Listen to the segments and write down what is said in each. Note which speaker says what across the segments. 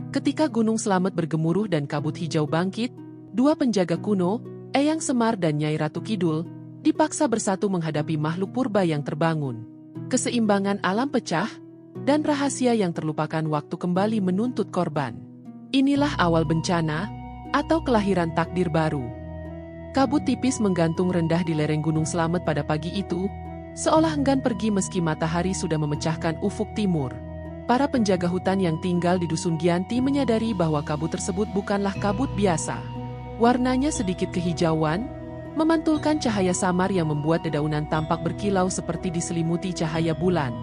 Speaker 1: Ketika Gunung Slamet bergemuruh dan kabut hijau bangkit, dua penjaga kuno, Eyang Semar dan Nyai Ratu Kidul, dipaksa bersatu menghadapi makhluk purba yang terbangun. Keseimbangan alam pecah, dan rahasia yang terlupakan waktu kembali menuntut korban. Inilah awal bencana, atau kelahiran takdir baru. Kabut tipis menggantung rendah di lereng Gunung Slamet pada pagi itu, seolah enggan pergi meski matahari sudah memecahkan ufuk timur. Para penjaga hutan yang tinggal di Dusun Gianti menyadari bahwa kabut tersebut bukanlah kabut biasa. Warnanya sedikit kehijauan, memantulkan cahaya samar yang membuat dedaunan tampak berkilau seperti diselimuti cahaya bulan.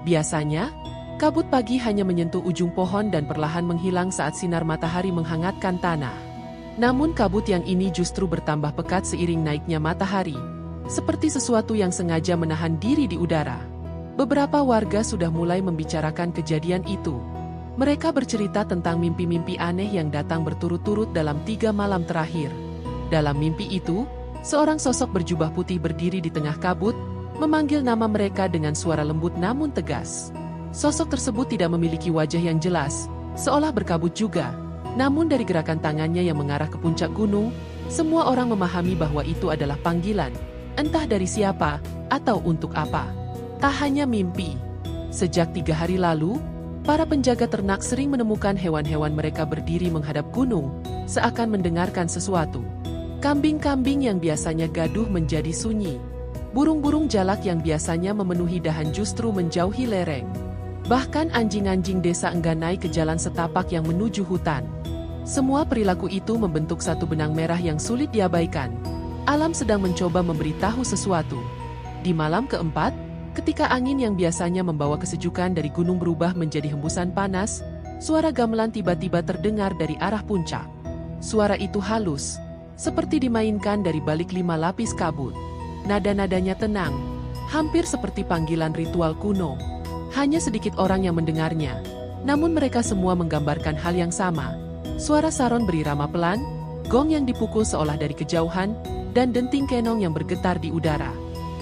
Speaker 1: Biasanya, kabut pagi hanya menyentuh ujung pohon dan perlahan menghilang saat sinar matahari menghangatkan tanah. Namun kabut yang ini justru bertambah pekat seiring naiknya matahari, seperti sesuatu yang sengaja menahan diri di udara. Beberapa warga sudah mulai membicarakan kejadian itu. Mereka bercerita tentang mimpi-mimpi aneh yang datang berturut-turut dalam 3 malam terakhir. Dalam mimpi itu, seorang sosok berjubah putih berdiri di tengah kabut, memanggil nama mereka dengan suara lembut namun tegas. Sosok tersebut tidak memiliki wajah yang jelas, seolah berkabut juga. Namun dari gerakan tangannya yang mengarah ke puncak gunung, semua orang memahami bahwa itu adalah panggilan, entah dari siapa, atau untuk apa. Tak hanya mimpi. Sejak 3 hari lalu, para penjaga ternak sering menemukan hewan-hewan mereka berdiri menghadap gunung, seakan mendengarkan sesuatu. Kambing-kambing yang biasanya gaduh menjadi sunyi. Burung-burung jalak yang biasanya memenuhi dahan justru menjauhi lereng. Bahkan anjing-anjing desa enggan naik ke jalan setapak yang menuju hutan. Semua perilaku itu membentuk satu benang merah yang sulit diabaikan. Alam sedang mencoba memberitahu sesuatu. Di malam keempat, ketika angin yang biasanya membawa kesejukan dari gunung berubah menjadi hembusan panas, suara gamelan tiba-tiba terdengar dari arah puncak. Suara itu halus, seperti dimainkan dari balik 5 lapis kabut. Nada-nadanya tenang, hampir seperti panggilan ritual kuno. Hanya sedikit orang yang mendengarnya, namun mereka semua menggambarkan hal yang sama. Suara saron berirama pelan, gong yang dipukul seolah dari kejauhan, dan denting kenong yang bergetar di udara.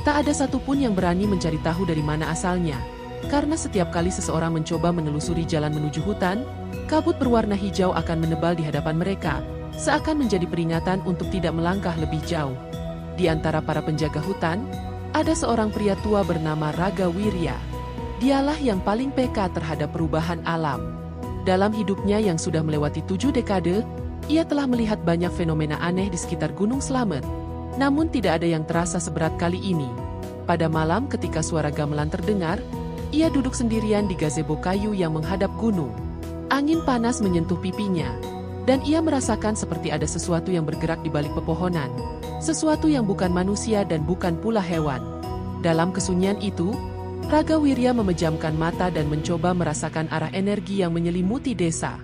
Speaker 1: Tak ada satupun yang berani mencari tahu dari mana asalnya, karena setiap kali seseorang mencoba menelusuri jalan menuju hutan, kabut berwarna hijau akan menebal di hadapan mereka, seakan menjadi peringatan untuk tidak melangkah lebih jauh. Di antara para penjaga hutan, ada seorang pria tua bernama Raga Wirya. Dialah yang paling peka terhadap perubahan alam. Dalam hidupnya yang sudah melewati 7 dekade, ia telah melihat banyak fenomena aneh di sekitar Gunung Slamet. Namun tidak ada yang terasa seberat kali ini. Pada malam ketika suara gamelan terdengar, ia duduk sendirian di gazebo kayu yang menghadap gunung. Angin panas menyentuh pipinya, dan ia merasakan seperti ada sesuatu yang bergerak di balik pepohonan. Sesuatu yang bukan manusia dan bukan pula hewan. Dalam kesunyian itu, Raga Wirya memejamkan mata dan mencoba merasakan arah energi yang menyelimuti desa.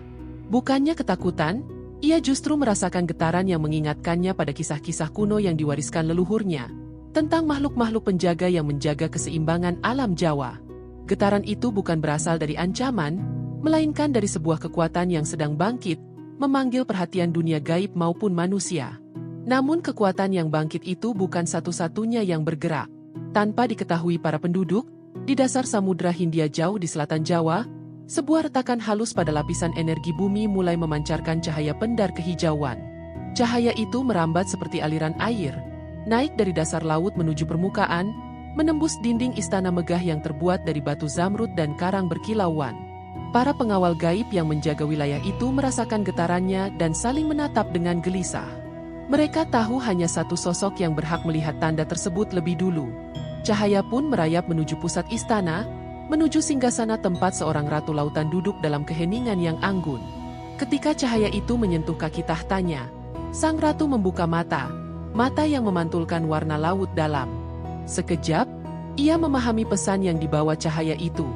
Speaker 1: Bukannya ketakutan, ia justru merasakan getaran yang mengingatkannya pada kisah-kisah kuno yang diwariskan leluhurnya, tentang makhluk-makhluk penjaga yang menjaga keseimbangan alam Jawa. Getaran itu bukan berasal dari ancaman, melainkan dari sebuah kekuatan yang sedang bangkit, memanggil perhatian dunia gaib maupun manusia. Namun kekuatan yang bangkit itu bukan satu-satunya yang bergerak. Tanpa diketahui para penduduk, di dasar Samudra Hindia jauh di selatan Jawa, sebuah retakan halus pada lapisan energi bumi mulai memancarkan cahaya pendar kehijauan. Cahaya itu merambat seperti aliran air, naik dari dasar laut menuju permukaan, menembus dinding istana megah yang terbuat dari batu zamrud dan karang berkilauan. Para pengawal gaib yang menjaga wilayah itu merasakan getarannya dan saling menatap dengan gelisah. Mereka tahu hanya satu sosok yang berhak melihat tanda tersebut lebih dulu. Cahaya pun merayap menuju pusat istana, menuju singgasana tempat seorang ratu lautan duduk dalam keheningan yang anggun. Ketika cahaya itu menyentuh kaki tahtanya, sang ratu membuka mata, mata yang memantulkan warna laut dalam. Sekejap, ia memahami pesan yang dibawa cahaya itu.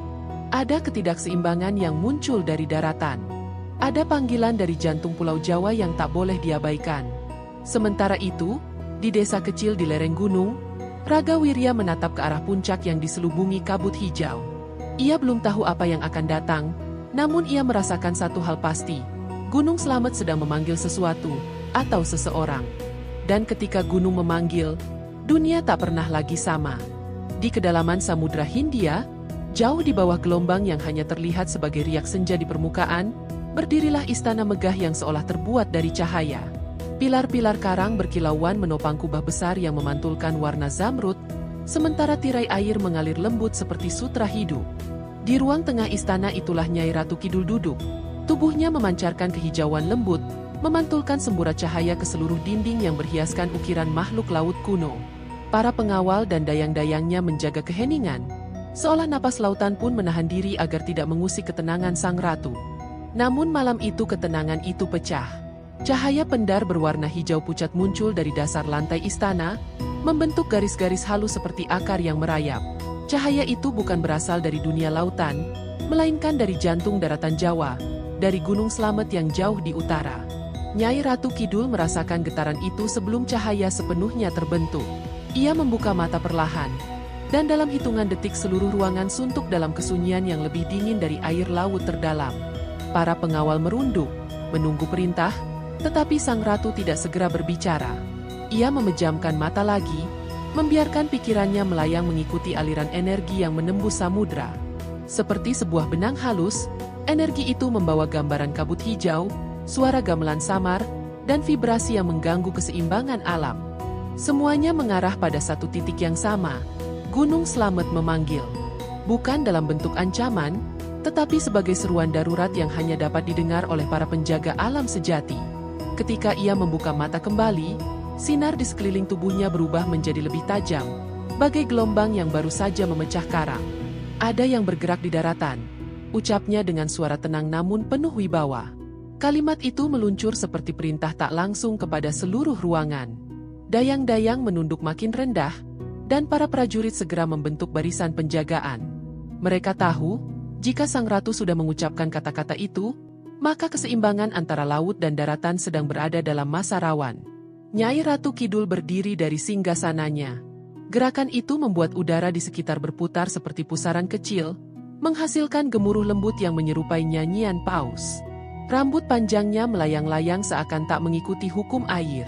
Speaker 1: Ada ketidakseimbangan yang muncul dari daratan. Ada panggilan dari jantung Pulau Jawa yang tak boleh diabaikan. Sementara itu, di desa kecil di lereng gunung, Raga Wirya menatap ke arah puncak yang diselubungi kabut hijau. Ia belum tahu apa yang akan datang, namun ia merasakan satu hal pasti. Gunung Slamet sedang memanggil sesuatu, atau seseorang. Dan ketika gunung memanggil, dunia tak pernah lagi sama. Di kedalaman Samudra Hindia, jauh di bawah gelombang yang hanya terlihat sebagai riak senja di permukaan, berdirilah istana megah yang seolah terbuat dari cahaya. Pilar-pilar karang berkilauan menopang kubah besar yang memantulkan warna zamrud, sementara tirai air mengalir lembut seperti sutra hidup. Di ruang tengah istana itulah Nyai Ratu Kidul duduk. Tubuhnya memancarkan kehijauan lembut, memantulkan semburat cahaya ke seluruh dinding yang berhiaskan ukiran makhluk laut kuno. Para pengawal dan dayang-dayangnya menjaga keheningan, seolah napas lautan pun menahan diri agar tidak mengusik ketenangan sang ratu. Namun malam itu ketenangan itu pecah. Cahaya pendar berwarna hijau pucat muncul dari dasar lantai istana, membentuk garis-garis halus seperti akar yang merayap. Cahaya itu bukan berasal dari dunia lautan, melainkan dari jantung daratan Jawa, dari Gunung Slamet yang jauh di utara. Nyai Ratu Kidul merasakan getaran itu sebelum cahaya sepenuhnya terbentuk. Ia membuka mata perlahan, dan dalam hitungan detik seluruh ruangan suntuk dalam kesunyian yang lebih dingin dari air laut terdalam. Para pengawal merunduk, menunggu perintah, tetapi sang ratu tidak segera berbicara. Ia memejamkan mata lagi, membiarkan pikirannya melayang mengikuti aliran energi yang menembus samudra. Seperti sebuah benang halus, energi itu membawa gambaran kabut hijau, suara gamelan samar, dan vibrasi yang mengganggu keseimbangan alam. Semuanya mengarah pada satu titik yang sama. Gunung Slamet memanggil. Bukan dalam bentuk ancaman, tetapi sebagai seruan darurat yang hanya dapat didengar oleh para penjaga alam sejati. Ketika ia membuka mata kembali, sinar di sekeliling tubuhnya berubah menjadi lebih tajam, bagai gelombang yang baru saja memecah karang. Ada yang bergerak di daratan, ucapnya dengan suara tenang namun penuh wibawa. Kalimat itu meluncur seperti perintah tak langsung kepada seluruh ruangan. Dayang-dayang menunduk makin rendah, dan para prajurit segera membentuk barisan penjagaan. Mereka tahu, jika sang ratu sudah mengucapkan kata-kata itu, maka keseimbangan antara laut dan daratan sedang berada dalam masa rawan. Nyai Ratu Kidul berdiri dari singgasananya. Gerakan itu membuat udara di sekitar berputar seperti pusaran kecil, menghasilkan gemuruh lembut yang menyerupai nyanyian paus. Rambut panjangnya melayang-layang seakan tak mengikuti hukum air.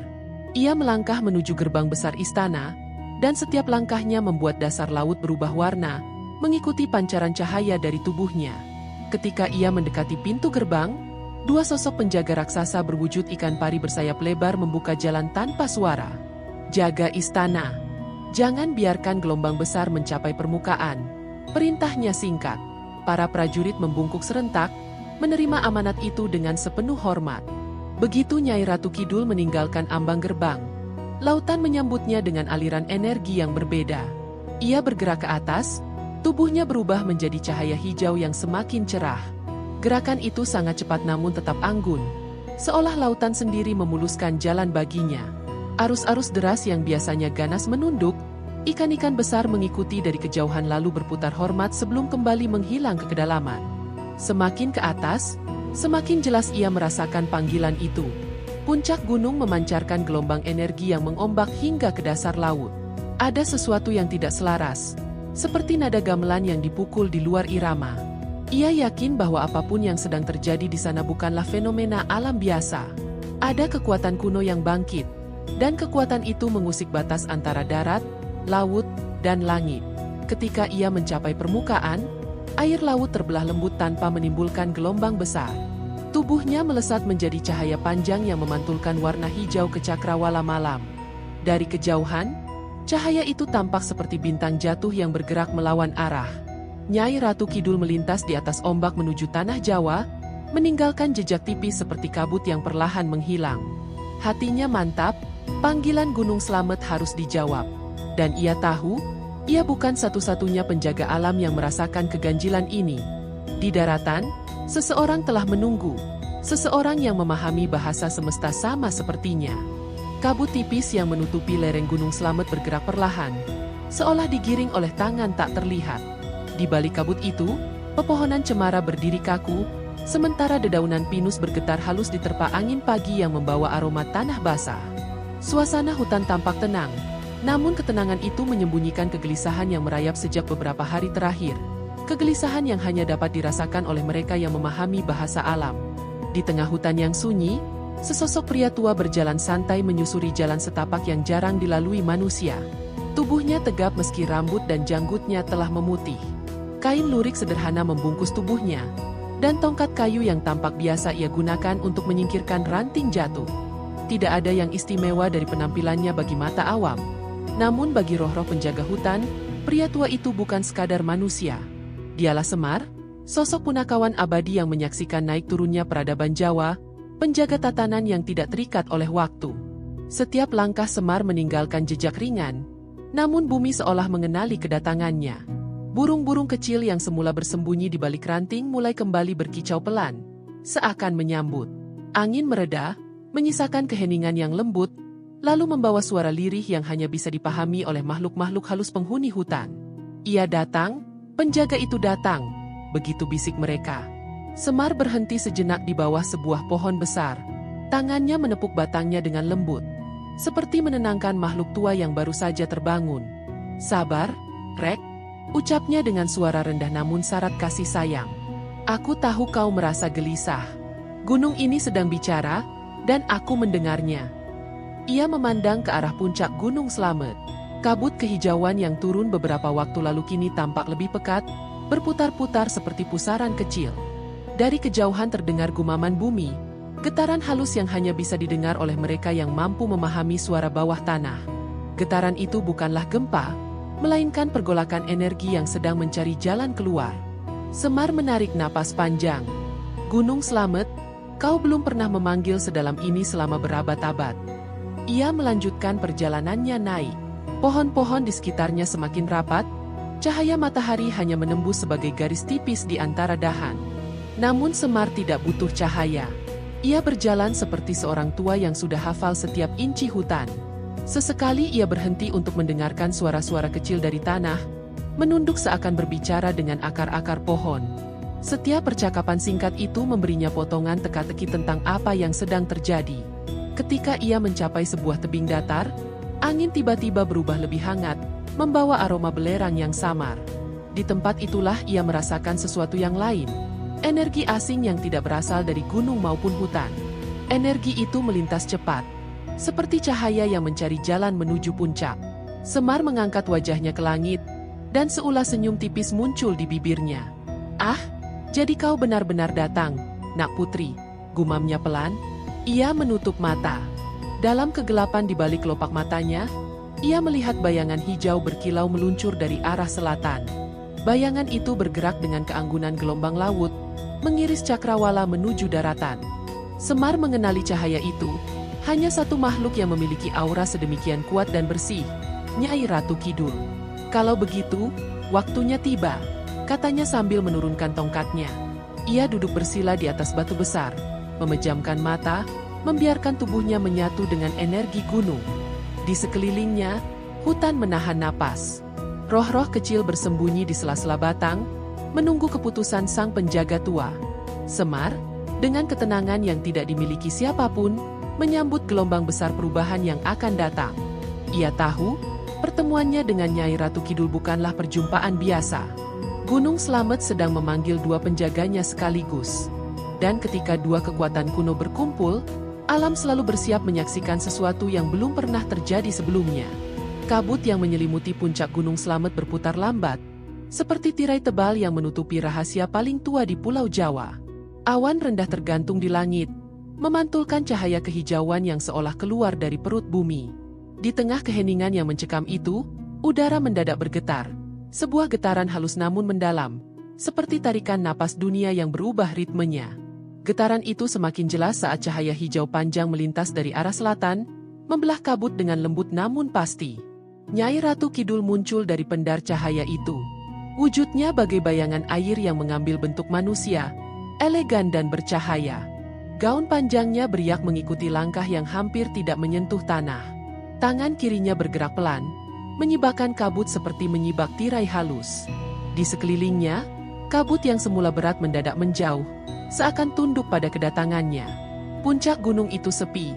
Speaker 1: Ia melangkah menuju gerbang besar istana, dan setiap langkahnya membuat dasar laut berubah warna, mengikuti pancaran cahaya dari tubuhnya. Ketika ia mendekati pintu gerbang, dua sosok penjaga raksasa berwujud ikan pari bersayap lebar membuka jalan tanpa suara. Jaga istana. Jangan biarkan gelombang besar mencapai permukaan. Perintahnya singkat. Para prajurit membungkuk serentak, menerima amanat itu dengan sepenuh hormat. Begitu Nyai Ratu Kidul meninggalkan ambang gerbang, lautan menyambutnya dengan aliran energi yang berbeda. Ia bergerak ke atas, tubuhnya berubah menjadi cahaya hijau yang semakin cerah. Gerakan itu sangat cepat namun tetap anggun, seolah lautan sendiri memuluskan jalan baginya. Arus-arus deras yang biasanya ganas menunduk, ikan-ikan besar mengikuti dari kejauhan lalu berputar hormat sebelum kembali menghilang ke kedalaman. Semakin ke atas, semakin jelas ia merasakan panggilan itu. Puncak gunung memancarkan gelombang energi yang mengombak hingga ke dasar laut. Ada sesuatu yang tidak selaras, seperti nada gamelan yang dipukul di luar irama. Ia yakin bahwa apapun yang sedang terjadi di sana bukanlah fenomena alam biasa. Ada kekuatan kuno yang bangkit, dan kekuatan itu mengusik batas antara darat, laut, dan langit. Ketika ia mencapai permukaan, air laut terbelah lembut tanpa menimbulkan gelombang besar. Tubuhnya melesat menjadi cahaya panjang yang memantulkan warna hijau ke cakrawala malam. Dari kejauhan, cahaya itu tampak seperti bintang jatuh yang bergerak melawan arah. Nyai Ratu Kidul melintas di atas ombak menuju tanah Jawa, meninggalkan jejak tipis seperti kabut yang perlahan menghilang. Hatinya mantap, panggilan Gunung Slamet harus dijawab. Dan ia tahu, ia bukan satu-satunya penjaga alam yang merasakan keganjilan ini. Di daratan, seseorang telah menunggu, seseorang yang memahami bahasa semesta sama sepertinya. Kabut tipis yang menutupi lereng Gunung Slamet bergerak perlahan, seolah digiring oleh tangan tak terlihat. Di balik kabut itu, pepohonan cemara berdiri kaku, sementara dedaunan pinus bergetar halus diterpa angin pagi yang membawa aroma tanah basah. Suasana hutan tampak tenang, namun ketenangan itu menyembunyikan kegelisahan yang merayap sejak beberapa hari terakhir. Kegelisahan yang hanya dapat dirasakan oleh mereka yang memahami bahasa alam. Di tengah hutan yang sunyi, sesosok pria tua berjalan santai menyusuri jalan setapak yang jarang dilalui manusia. Tubuhnya tegap meski rambut dan janggutnya telah memutih. Kain lurik sederhana membungkus tubuhnya, dan tongkat kayu yang tampak biasa ia gunakan untuk menyingkirkan ranting jatuh. Tidak ada yang istimewa dari penampilannya bagi mata awam. Namun bagi roh-roh penjaga hutan, pria tua itu bukan sekadar manusia. Dialah Semar, sosok punakawan abadi yang menyaksikan naik turunnya peradaban Jawa, penjaga tatanan yang tidak terikat oleh waktu. Setiap langkah Semar meninggalkan jejak ringan, namun bumi seolah mengenali kedatangannya. Burung-burung kecil yang semula bersembunyi di balik ranting mulai kembali berkicau pelan, seakan menyambut. Angin mereda, menyisakan keheningan yang lembut, lalu membawa suara lirih yang hanya bisa dipahami oleh makhluk-makhluk halus penghuni hutan. Ia datang, penjaga itu datang, begitu bisik mereka. Semar berhenti sejenak di bawah sebuah pohon besar. Tangannya menepuk batangnya dengan lembut, seperti menenangkan makhluk tua yang baru saja terbangun. "Sabar, Rek," ucapnya dengan suara rendah namun syarat kasih sayang. "Aku tahu kau merasa gelisah. Gunung ini sedang bicara, dan aku mendengarnya." Ia memandang ke arah puncak Gunung Slamet. Kabut kehijauan yang turun beberapa waktu lalu kini tampak lebih pekat, berputar-putar seperti pusaran kecil. Dari kejauhan terdengar gumaman bumi, getaran halus yang hanya bisa didengar oleh mereka yang mampu memahami suara bawah tanah. Getaran itu bukanlah gempa, melainkan pergolakan energi yang sedang mencari jalan keluar. Semar menarik napas panjang. "Gunung Slamet, kau belum pernah memanggil sedalam ini selama berabad-abad." Ia melanjutkan perjalanannya naik. Pohon-pohon di sekitarnya semakin rapat, cahaya matahari hanya menembus sebagai garis tipis di antara dahan. Namun Semar tidak butuh cahaya. Ia berjalan seperti seorang tua yang sudah hafal setiap inci hutan. Sesekali ia berhenti untuk mendengarkan suara-suara kecil dari tanah, menunduk seakan berbicara dengan akar-akar pohon. Setiap percakapan singkat itu memberinya potongan teka-teki tentang apa yang sedang terjadi. Ketika ia mencapai sebuah tebing datar, angin tiba-tiba berubah lebih hangat, membawa aroma belerang yang samar. Di tempat itulah ia merasakan sesuatu yang lain. Energi asing yang tidak berasal dari gunung maupun hutan. Energi itu melintas cepat, seperti cahaya yang mencari jalan menuju puncak. Semar mengangkat wajahnya ke langit, dan seulas senyum tipis muncul di bibirnya. "Ah, jadi kau benar-benar datang, Nak Putri," gumamnya pelan. Ia menutup mata. Dalam kegelapan di balik kelopak matanya, ia melihat bayangan hijau berkilau meluncur dari arah selatan. Bayangan itu bergerak dengan keanggunan gelombang laut, mengiris cakrawala menuju daratan. Semar mengenali cahaya itu, hanya satu makhluk yang memiliki aura sedemikian kuat dan bersih, Nyai Ratu Kidul. "Kalau begitu, waktunya tiba," katanya sambil menurunkan tongkatnya. Ia duduk bersila di atas batu besar, memejamkan mata, membiarkan tubuhnya menyatu dengan energi gunung. Di sekelilingnya, hutan menahan napas. Roh-roh kecil bersembunyi di sela-sela batang, menunggu keputusan sang penjaga tua. Semar, dengan ketenangan yang tidak dimiliki siapapun, menyambut gelombang besar perubahan yang akan datang. Ia tahu, pertemuannya dengan Nyai Ratu Kidul bukanlah perjumpaan biasa. Gunung Slamet sedang memanggil dua penjaganya sekaligus. Dan ketika dua kekuatan kuno berkumpul, alam selalu bersiap menyaksikan sesuatu yang belum pernah terjadi sebelumnya. Kabut yang menyelimuti puncak Gunung Slamet berputar lambat, seperti tirai tebal yang menutupi rahasia paling tua di Pulau Jawa. Awan rendah tergantung di langit, memantulkan cahaya kehijauan yang seolah keluar dari perut bumi. Di tengah keheningan yang mencekam itu, udara mendadak bergetar. Sebuah getaran halus namun mendalam, seperti tarikan napas dunia yang berubah ritmenya. Getaran itu semakin jelas saat cahaya hijau panjang melintas dari arah selatan, membelah kabut dengan lembut namun pasti. Nyai Ratu Kidul muncul dari pendar cahaya itu. Wujudnya bagai bayangan air yang mengambil bentuk manusia, elegan dan bercahaya. Gaun panjangnya beriak mengikuti langkah yang hampir tidak menyentuh tanah. Tangan kirinya bergerak pelan, menyibakkan kabut seperti menyibak tirai halus. Di sekelilingnya, kabut yang semula berat mendadak menjauh, seakan tunduk pada kedatangannya. Puncak gunung itu sepi,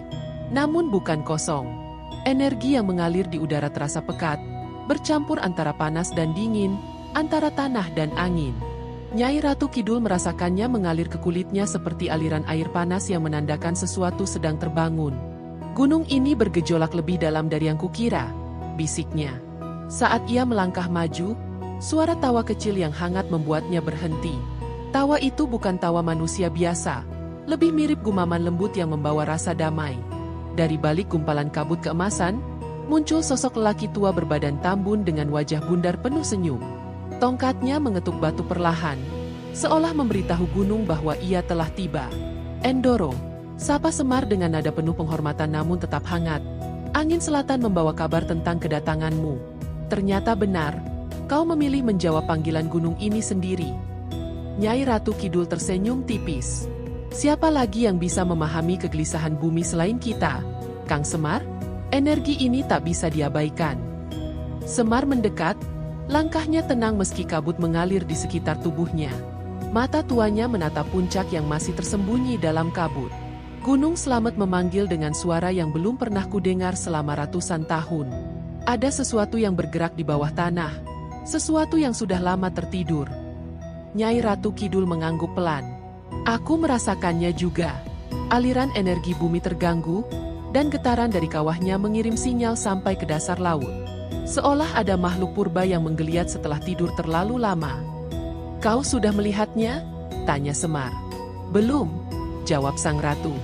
Speaker 1: namun bukan kosong. Energi yang mengalir di udara terasa pekat, bercampur antara panas dan dingin, antara tanah dan angin. Nyai Ratu Kidul merasakannya mengalir ke kulitnya seperti aliran air panas yang menandakan sesuatu sedang terbangun. "Gunung ini bergejolak lebih dalam dari yang kukira," bisiknya. Saat ia melangkah maju, suara tawa kecil yang hangat membuatnya berhenti. Tawa itu bukan tawa manusia biasa, lebih mirip gumaman lembut yang membawa rasa damai. Dari balik gumpalan kabut keemasan, muncul sosok lelaki tua berbadan tambun dengan wajah bundar penuh senyum. Tongkatnya mengetuk batu perlahan, seolah memberitahu gunung bahwa ia telah tiba. "Endoro," sapa Semar dengan nada penuh penghormatan namun tetap hangat. "Angin selatan membawa kabar tentang kedatanganmu. Ternyata benar, kau memilih menjawab panggilan gunung ini sendiri." Nyai Ratu Kidul tersenyum tipis. "Siapa lagi yang bisa memahami kegelisahan bumi selain kita, Kang Semar? Energi ini tak bisa diabaikan." Semar mendekat, langkahnya tenang meski kabut mengalir di sekitar tubuhnya. Mata tuanya menatap puncak yang masih tersembunyi dalam kabut. Gunung Slamet memanggil dengan suara yang belum pernah kudengar selama ratusan tahun. Ada sesuatu yang bergerak di bawah tanah, sesuatu yang sudah lama tertidur. Nyai Ratu Kidul mengangguk pelan. "Aku merasakannya juga." Aliran energi bumi terganggu, dan getaran dari kawahnya mengirim sinyal sampai ke dasar laut. Seolah ada makhluk purba yang menggeliat setelah tidur terlalu lama. "Kau sudah melihatnya?" tanya Semar. "Belum," jawab sang ratu.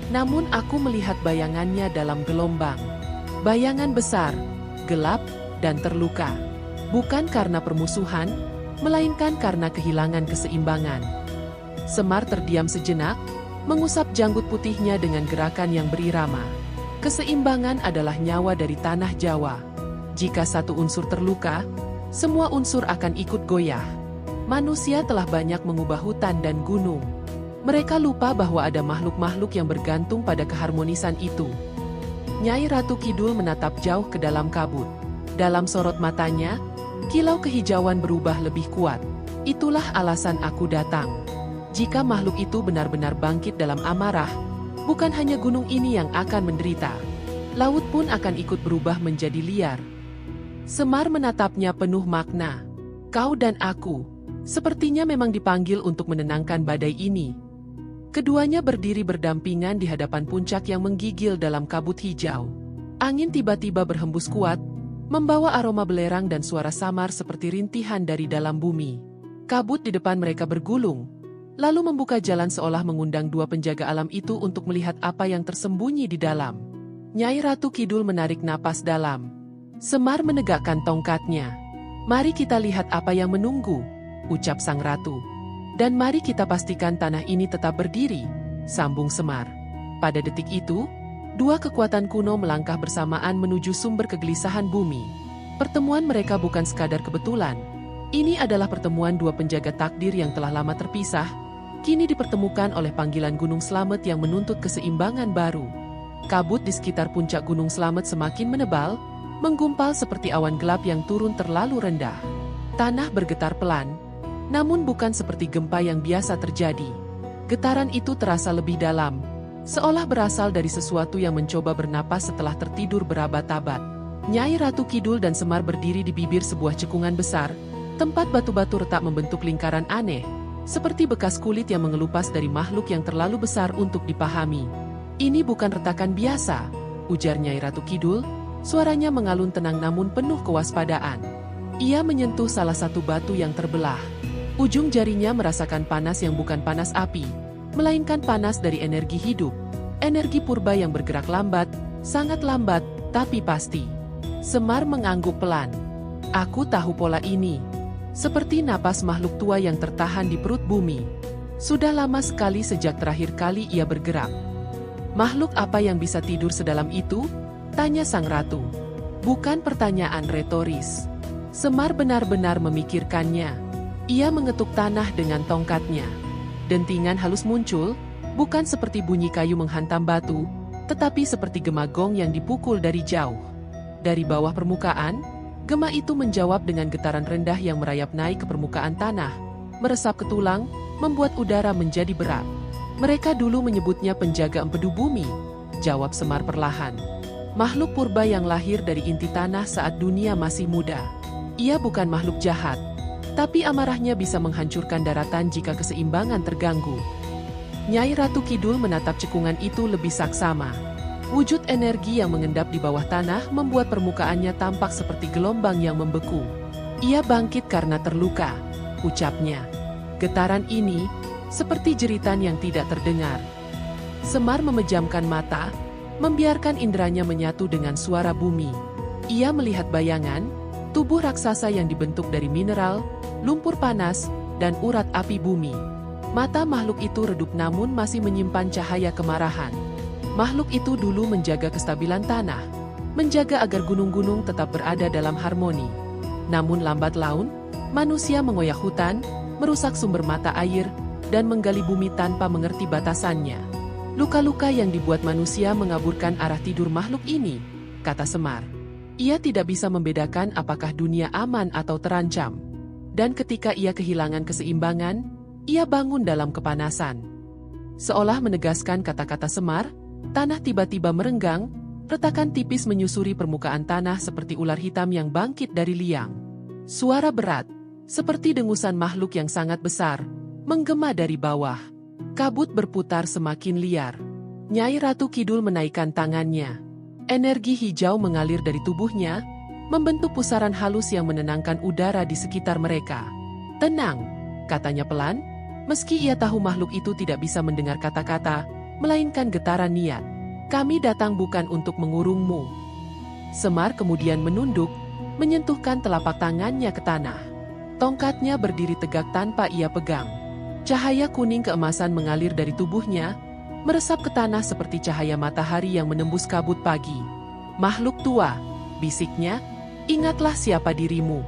Speaker 1: "Namun aku melihat bayangannya dalam gelombang. Bayangan besar, gelap, dan terluka. Bukan karena permusuhan, melainkan karena kehilangan keseimbangan." Semar terdiam sejenak, mengusap janggut putihnya dengan gerakan yang berirama. Keseimbangan adalah nyawa dari tanah Jawa. Jika satu unsur terluka, semua unsur akan ikut goyah. Manusia telah banyak mengubah hutan dan gunung. Mereka lupa bahwa ada makhluk-makhluk yang bergantung pada keharmonisan itu. Nyai Ratu Kidul menatap jauh ke dalam kabut. Dalam sorot matanya, kilau kehijauan berubah lebih kuat. "Itulah alasan aku datang. Jika makhluk itu benar-benar bangkit dalam amarah, bukan hanya gunung ini yang akan menderita. Laut pun akan ikut berubah menjadi liar." Semar menatapnya penuh makna. "Kau dan aku, sepertinya memang dipanggil untuk menenangkan badai ini." Keduanya berdiri berdampingan di hadapan puncak yang menggigil dalam kabut hijau. Angin tiba-tiba berhembus kuat, membawa aroma belerang dan suara samar seperti rintihan dari dalam bumi. Kabut di depan mereka bergulung, lalu membuka jalan seolah mengundang dua penjaga alam itu untuk melihat apa yang tersembunyi di dalam. Nyai Ratu Kidul menarik napas dalam. Semar menegakkan tongkatnya. "Mari kita lihat apa yang menunggu," ucap sang ratu. "Dan mari kita pastikan tanah ini tetap berdiri," sambung Semar. Pada detik itu, dua kekuatan kuno melangkah bersamaan menuju sumber kegelisahan bumi. Pertemuan mereka bukan sekadar kebetulan. Ini adalah pertemuan dua penjaga takdir yang telah lama terpisah, kini dipertemukan oleh panggilan Gunung Slamet yang menuntut keseimbangan baru. Kabut di sekitar puncak Gunung Slamet semakin menebal, menggumpal seperti awan gelap yang turun terlalu rendah. Tanah bergetar pelan, namun bukan seperti gempa yang biasa terjadi. Getaran itu terasa lebih dalam, seolah berasal dari sesuatu yang mencoba bernapas setelah tertidur berabad-abad. Nyai Ratu Kidul dan Semar berdiri di bibir sebuah cekungan besar, tempat batu-batu retak membentuk lingkaran aneh, seperti bekas kulit yang mengelupas dari makhluk yang terlalu besar untuk dipahami. "Ini bukan retakan biasa," ujar Nyai Ratu Kidul, suaranya mengalun tenang namun penuh kewaspadaan. Ia menyentuh salah satu batu yang terbelah. Ujung jarinya merasakan panas yang bukan panas api, melainkan panas dari energi hidup. Energi purba yang bergerak lambat, sangat lambat, tapi pasti. Semar mengangguk pelan. "Aku tahu pola ini. Seperti napas makhluk tua yang tertahan di perut bumi. Sudah lama sekali sejak terakhir kali ia bergerak." "Makhluk apa yang bisa tidur sedalam itu?" tanya sang ratu. Bukan pertanyaan retoris. Semar benar-benar memikirkannya. Ia mengetuk tanah dengan tongkatnya. Dentingan halus muncul, bukan seperti bunyi kayu menghantam batu, tetapi seperti gema gong yang dipukul dari jauh. Dari bawah permukaan, gema itu menjawab dengan getaran rendah yang merayap naik ke permukaan tanah, meresap ke tulang, membuat udara menjadi berat. "Mereka dulu menyebutnya penjaga empedu bumi," jawab Semar perlahan. "Makhluk purba yang lahir dari inti tanah saat dunia masih muda. Ia bukan makhluk jahat, tapi amarahnya bisa menghancurkan daratan jika keseimbangan terganggu." Nyai Ratu Kidul menatap cekungan itu lebih saksama. Wujud energi yang mengendap di bawah tanah membuat permukaannya tampak seperti gelombang yang membeku. "Ia bangkit karena terluka," ucapnya. Getaran ini, seperti jeritan yang tidak terdengar. Semar memejamkan mata, membiarkan inderanya menyatu dengan suara bumi. Ia melihat bayangan, tubuh raksasa yang dibentuk dari mineral, lumpur panas, dan urat api bumi. Mata makhluk itu redup namun masih menyimpan cahaya kemarahan. Makhluk itu dulu menjaga kestabilan tanah, menjaga agar gunung-gunung tetap berada dalam harmoni. Namun lambat laun, manusia mengoyak hutan, merusak sumber mata air, dan menggali bumi tanpa mengerti batasannya. Luka-luka yang dibuat manusia mengaburkan arah tidur makhluk ini, kata Semar. Ia tidak bisa membedakan apakah dunia aman atau terancam. Dan ketika ia kehilangan keseimbangan, ia bangun dalam kepanasan. Seolah menegaskan kata-kata Semar, tanah tiba-tiba merenggang, retakan tipis menyusuri permukaan tanah seperti ular hitam yang bangkit dari liang. Suara berat, seperti dengusan makhluk yang sangat besar, menggema dari bawah. Kabut berputar semakin liar. Nyai Ratu Kidul menaikkan tangannya. Energi hijau mengalir dari tubuhnya, membentuk pusaran halus yang menenangkan udara di sekitar mereka. "Tenang," katanya pelan, meski ia tahu makhluk itu tidak bisa mendengar kata-kata, melainkan getaran niat. "Kami datang bukan untuk mengurungmu." Semar kemudian menunduk, menyentuhkan telapak tangannya ke tanah. Tongkatnya berdiri tegak tanpa ia pegang. Cahaya kuning keemasan mengalir dari tubuhnya, meresap ke tanah seperti cahaya matahari yang menembus kabut pagi. "Makhluk tua," bisiknya, "ingatlah siapa dirimu.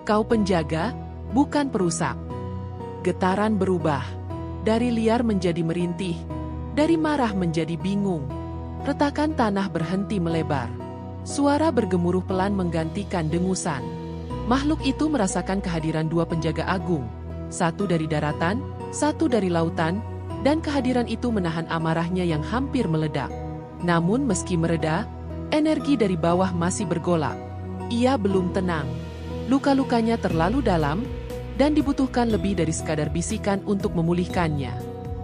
Speaker 1: Kau penjaga, bukan perusak." Getaran berubah. Dari liar menjadi merintih, dari marah menjadi bingung. Retakan tanah berhenti melebar. Suara bergemuruh pelan menggantikan dengusan. Makhluk itu merasakan kehadiran dua penjaga agung, satu dari daratan, satu dari lautan, dan kehadiran itu menahan amarahnya yang hampir meledak. Namun meski mereda, energi dari bawah masih bergolak. Ia belum tenang. Luka-lukanya terlalu dalam, dan dibutuhkan lebih dari sekadar bisikan untuk memulihkannya.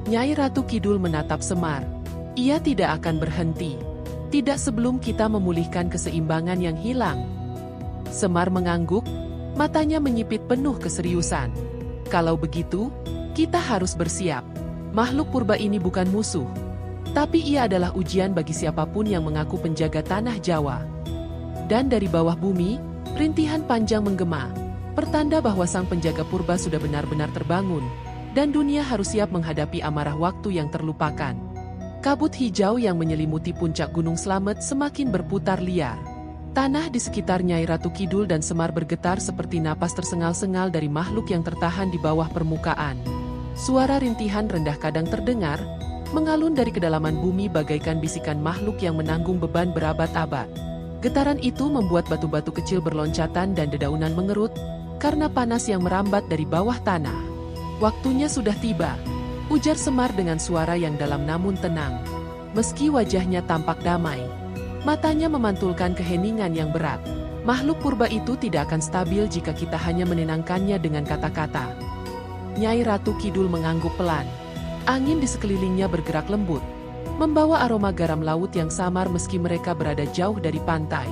Speaker 1: Nyai Ratu Kidul menatap Semar. "Ia tidak akan berhenti. Tidak sebelum kita memulihkan keseimbangan yang hilang." Semar mengangguk, matanya menyipit penuh keseriusan. "Kalau begitu, kita harus bersiap. Makhluk purba ini bukan musuh, tapi ia adalah ujian bagi siapapun yang mengaku penjaga tanah Jawa." Dan dari bawah bumi, rintihan panjang menggema, pertanda bahwa sang penjaga purba sudah benar-benar terbangun, dan dunia harus siap menghadapi amarah waktu yang terlupakan. Kabut hijau yang menyelimuti puncak Gunung Slamet semakin berputar liar. Tanah di sekitar Nyai Ratu Kidul dan Semar bergetar seperti napas tersengal-sengal dari makhluk yang tertahan di bawah permukaan. Suara rintihan rendah kadang terdengar, mengalun dari kedalaman bumi bagaikan bisikan makhluk yang menanggung beban berabad-abad. Getaran itu membuat batu-batu kecil berloncatan dan dedaunan mengerut, karena panas yang merambat dari bawah tanah. "Waktunya sudah tiba," ujar Semar dengan suara yang dalam namun tenang. Meski wajahnya tampak damai, matanya memantulkan keheningan yang berat. Makhluk purba itu tidak akan stabil jika kita hanya menenangkannya dengan kata-kata. Nyai Ratu Kidul mengangguk pelan. Angin di sekelilingnya bergerak lembut, membawa aroma garam laut yang samar meski mereka berada jauh dari pantai.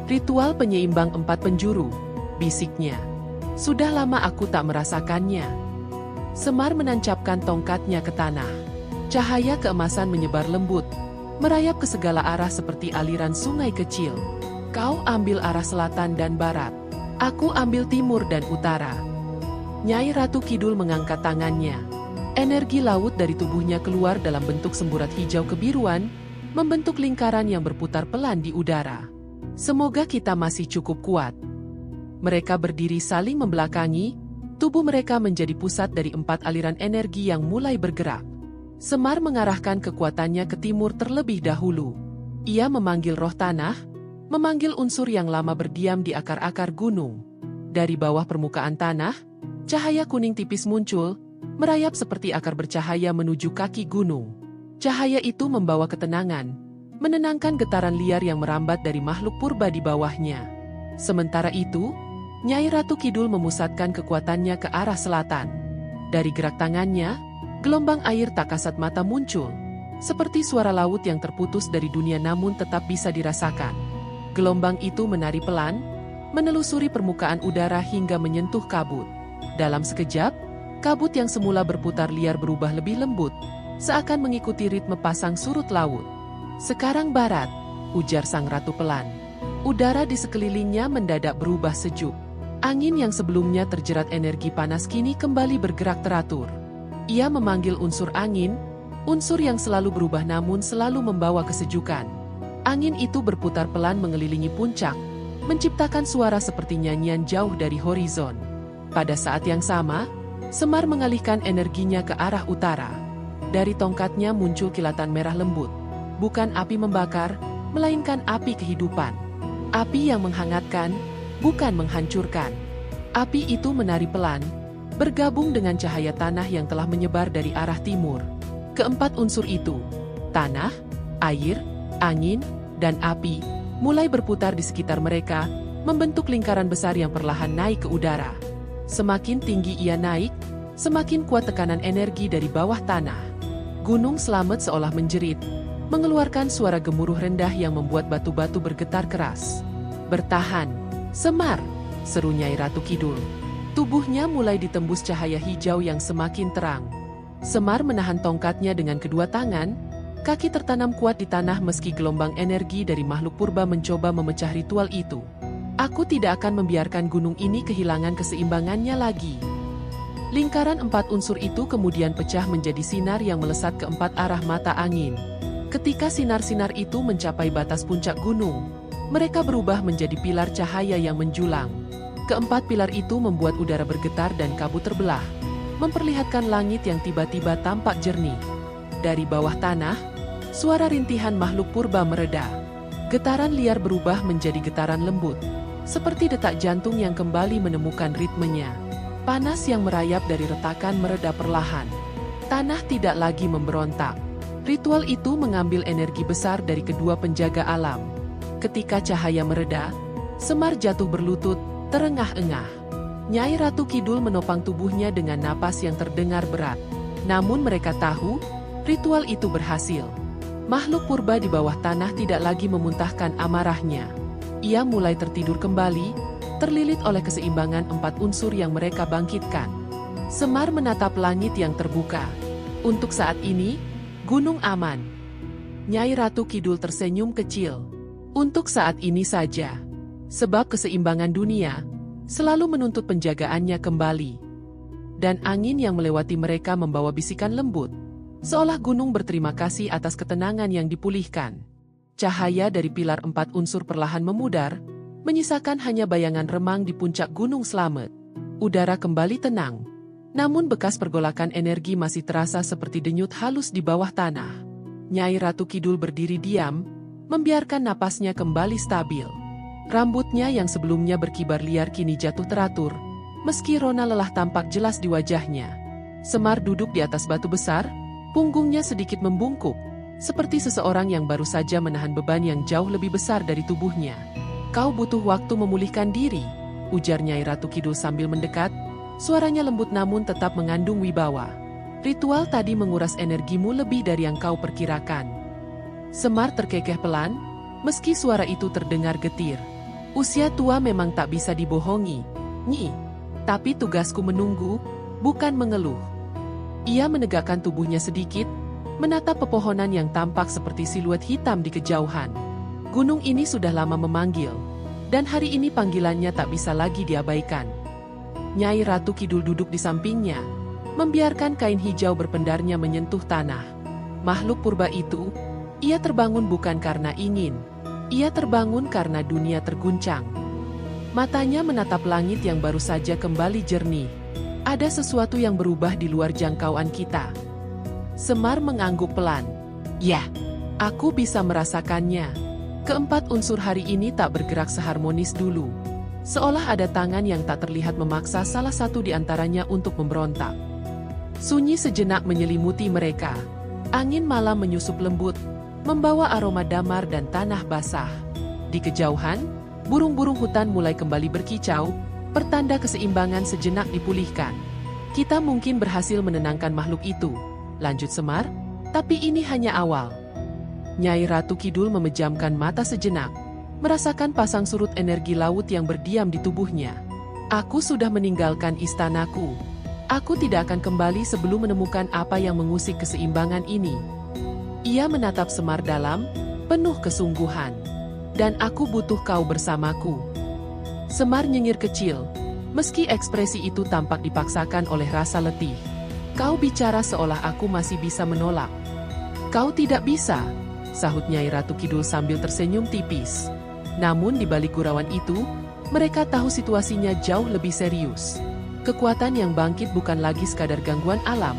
Speaker 1: "Ritual penyeimbang 4 penjuru," bisiknya. "Sudah lama aku tak merasakannya." Semar menancapkan tongkatnya ke tanah. Cahaya keemasan menyebar lembut, merayap ke segala arah seperti aliran sungai kecil. "Kau ambil arah selatan dan barat. Aku ambil timur dan utara." Nyai Ratu Kidul mengangkat tangannya. Energi laut dari tubuhnya keluar dalam bentuk semburat hijau kebiruan, membentuk lingkaran yang berputar pelan di udara. "Semoga kita masih cukup kuat." Mereka berdiri saling membelakangi, tubuh mereka menjadi pusat dari 4 aliran energi yang mulai bergerak. Semar mengarahkan kekuatannya ke timur terlebih dahulu. Ia memanggil roh tanah, memanggil unsur yang lama berdiam di akar-akar gunung. Dari bawah permukaan tanah, cahaya kuning tipis muncul, merayap seperti akar bercahaya menuju kaki gunung. Cahaya itu membawa ketenangan, menenangkan getaran liar yang merambat dari makhluk purba di bawahnya. Sementara itu, Nyai Ratu Kidul memusatkan kekuatannya ke arah selatan. Dari gerak tangannya, gelombang air tak kasat mata muncul, seperti suara laut yang terputus dari dunia namun tetap bisa dirasakan. Gelombang itu menari pelan, menelusuri permukaan udara hingga menyentuh kabut. Dalam sekejap, Kabut yang semula berputar liar berubah lebih lembut, seakan mengikuti ritme pasang surut laut. "Sekarang barat," ujar sang ratu pelan. Udara di sekelilingnya mendadak berubah sejuk. Angin yang sebelumnya terjerat energi panas kini kembali bergerak teratur. Ia memanggil unsur angin, unsur yang selalu berubah namun selalu membawa kesejukan. Angin itu berputar pelan mengelilingi puncak, menciptakan suara seperti nyanyian jauh dari horizon. Pada saat yang sama, Semar mengalihkan energinya ke arah utara. Dari tongkatnya muncul kilatan merah lembut. Bukan api membakar, melainkan api kehidupan. Api yang menghangatkan, bukan menghancurkan. Api itu menari pelan, bergabung dengan cahaya tanah yang telah menyebar dari arah timur. Keempat unsur itu, tanah, air, angin, dan api, mulai berputar di sekitar mereka, membentuk lingkaran besar yang perlahan naik ke udara. Semakin tinggi ia naik, semakin kuat tekanan energi dari bawah tanah. Gunung Slamet seolah menjerit, mengeluarkan suara gemuruh rendah yang membuat batu-batu bergetar keras. "Bertahan, Semar!" seru Nyai Ratu Kidul. Tubuhnya mulai ditembus cahaya hijau yang semakin terang. Semar menahan tongkatnya dengan kedua tangan, kaki tertanam kuat di tanah meski gelombang energi dari makhluk purba mencoba memecah ritual itu. "Aku tidak akan membiarkan gunung ini kehilangan keseimbangannya lagi." Lingkaran empat unsur itu kemudian pecah menjadi sinar yang melesat ke empat arah mata angin. Ketika sinar-sinar itu mencapai batas puncak gunung, mereka berubah menjadi pilar cahaya yang menjulang. Keempat pilar itu membuat udara bergetar dan kabut terbelah, memperlihatkan langit yang tiba-tiba tampak jernih. Dari bawah tanah, suara rintihan makhluk purba mereda. Getaran liar berubah menjadi getaran lembut, seperti detak jantung yang kembali menemukan ritmenya. Panas yang merayap dari retakan mereda perlahan. Tanah tidak lagi memberontak. Ritual itu mengambil energi besar dari kedua penjaga alam. Ketika cahaya mereda, Semar jatuh berlutut, terengah-engah. Nyai Ratu Kidul menopang tubuhnya dengan napas yang terdengar berat. Namun mereka tahu, ritual itu berhasil. Makhluk purba di bawah tanah tidak lagi memuntahkan amarahnya. Ia mulai tertidur kembali, terlilit oleh keseimbangan empat unsur yang mereka bangkitkan. Semar menatap langit yang terbuka. Untuk saat ini, gunung aman. Nyai Ratu Kidul tersenyum kecil. Untuk saat ini saja. Sebab keseimbangan dunia selalu menuntut penjagaannya kembali. Dan angin yang melewati mereka membawa bisikan lembut, seolah gunung berterima kasih atas ketenangan yang dipulihkan. Cahaya dari pilar empat unsur perlahan memudar, menyisakan hanya bayangan remang di puncak Gunung Slamet. Udara kembali tenang, namun bekas pergolakan energi masih terasa seperti denyut halus di bawah tanah. Nyai Ratu Kidul berdiri diam, membiarkan napasnya kembali stabil. Rambutnya yang sebelumnya berkibar liar kini jatuh teratur, meski rona lelah tampak jelas di wajahnya. Semar duduk di atas batu besar, punggungnya sedikit membungkuk, seperti seseorang yang baru saja menahan beban yang jauh lebih besar dari tubuhnya. "Kau butuh waktu memulihkan diri," ujar Nyai Ratu Kidul sambil mendekat, suaranya lembut namun tetap mengandung wibawa. "Ritual tadi menguras energimu lebih dari yang kau perkirakan." Semar terkekeh pelan, meski suara itu terdengar getir. "Usia tua memang tak bisa dibohongi, Nyi. Tapi tugasku menunggu, bukan mengeluh." Ia menegakkan tubuhnya sedikit, menatap pepohonan yang tampak seperti siluet hitam di kejauhan. Gunung ini sudah lama memanggil, dan hari ini panggilannya tak bisa lagi diabaikan. Nyai Ratu Kidul duduk di sampingnya, membiarkan kain hijau berpendarnya menyentuh tanah. Makhluk purba itu, ia terbangun bukan karena ingin, ia terbangun karena dunia terguncang. Matanya menatap langit yang baru saja kembali jernih. "Ada sesuatu yang berubah di luar jangkauan kita." Semar mengangguk pelan. "Ya, aku bisa merasakannya." Keempat unsur hari ini tak bergerak seharmonis dulu. Seolah ada tangan yang tak terlihat memaksa salah satu di antaranya untuk memberontak. Sunyi sejenak menyelimuti mereka. Angin malam menyusup lembut, membawa aroma damar dan tanah basah. Di kejauhan, burung-burung hutan mulai kembali berkicau, pertanda keseimbangan sejenak dipulihkan. "Kita mungkin berhasil menenangkan makhluk itu," lanjut Semar, "tapi ini hanya awal." Nyai Ratu Kidul memejamkan mata sejenak, merasakan pasang surut energi laut yang berdiam di tubuhnya. "Aku sudah meninggalkan istanaku. Aku tidak akan kembali sebelum menemukan apa yang mengusik keseimbangan ini. Ia menatap Semar dalam, penuh kesungguhan. Dan aku butuh kau bersamaku. Semar nyengir kecil, meski ekspresi itu tampak dipaksakan oleh rasa letih. Kau bicara seolah aku masih bisa menolak. Kau tidak bisa, sahut Nyai Ratu Kidul sambil tersenyum tipis. Namun di balik gurauan itu, mereka tahu situasinya jauh lebih serius. Kekuatan yang bangkit bukan lagi sekadar gangguan alam,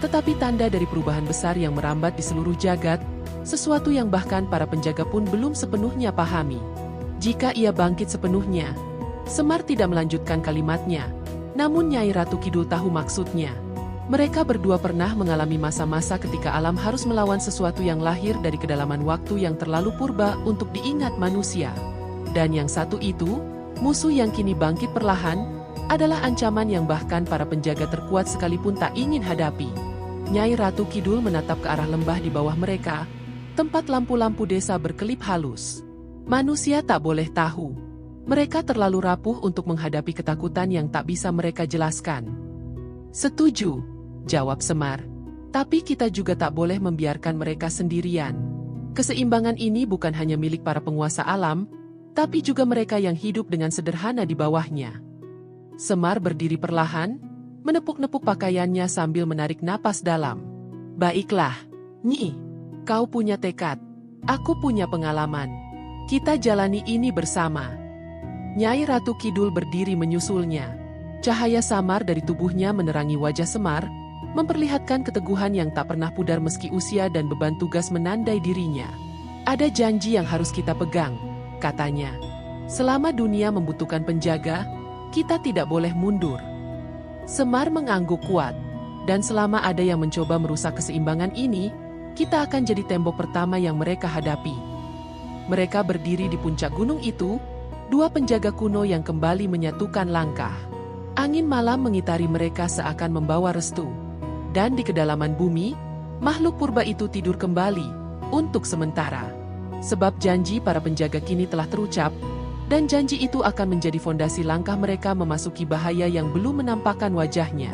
Speaker 1: tetapi tanda dari perubahan besar yang merambat di seluruh jagat, sesuatu yang bahkan para penjaga pun belum sepenuhnya pahami. Jika ia bangkit sepenuhnya, Semar tidak melanjutkan kalimatnya, namun Nyai Ratu Kidul tahu maksudnya. Mereka berdua pernah mengalami masa-masa ketika alam harus melawan sesuatu yang lahir dari kedalaman waktu yang terlalu purba untuk diingat manusia. Dan yang satu itu, musuh yang kini bangkit perlahan, adalah ancaman yang bahkan para penjaga terkuat sekalipun tak ingin hadapi. Nyai Ratu Kidul menatap ke arah lembah di bawah mereka, tempat lampu-lampu desa berkelip halus. Manusia tak boleh tahu. Mereka terlalu rapuh untuk menghadapi ketakutan yang tak bisa mereka jelaskan. Setuju, jawab Semar. Tapi kita juga tak boleh membiarkan mereka sendirian. Keseimbangan ini bukan hanya milik para penguasa alam, tapi juga mereka yang hidup dengan sederhana di bawahnya. Semar berdiri perlahan, menepuk-nepuk pakaiannya sambil menarik napas dalam. Baiklah, Nyi, kau punya tekad, aku punya pengalaman. Kita jalani ini bersama. Nyai Ratu Kidul berdiri menyusulnya. Cahaya samar dari tubuhnya menerangi wajah Semar, memperlihatkan keteguhan yang tak pernah pudar meski usia dan beban tugas menandai dirinya. Ada janji yang harus kita pegang, katanya. Selama dunia membutuhkan penjaga, kita tidak boleh mundur. Semar mengangguk kuat, dan selama ada yang mencoba merusak keseimbangan ini, kita akan jadi tembok pertama yang mereka hadapi. Mereka berdiri di puncak gunung itu, dua penjaga kuno yang kembali menyatukan langkah. Angin malam mengitari mereka seakan membawa restu. Dan di kedalaman bumi, makhluk purba itu tidur kembali, untuk sementara. Sebab janji para penjaga kini telah terucap, dan janji itu akan menjadi fondasi langkah mereka memasuki bahaya yang belum menampakkan wajahnya.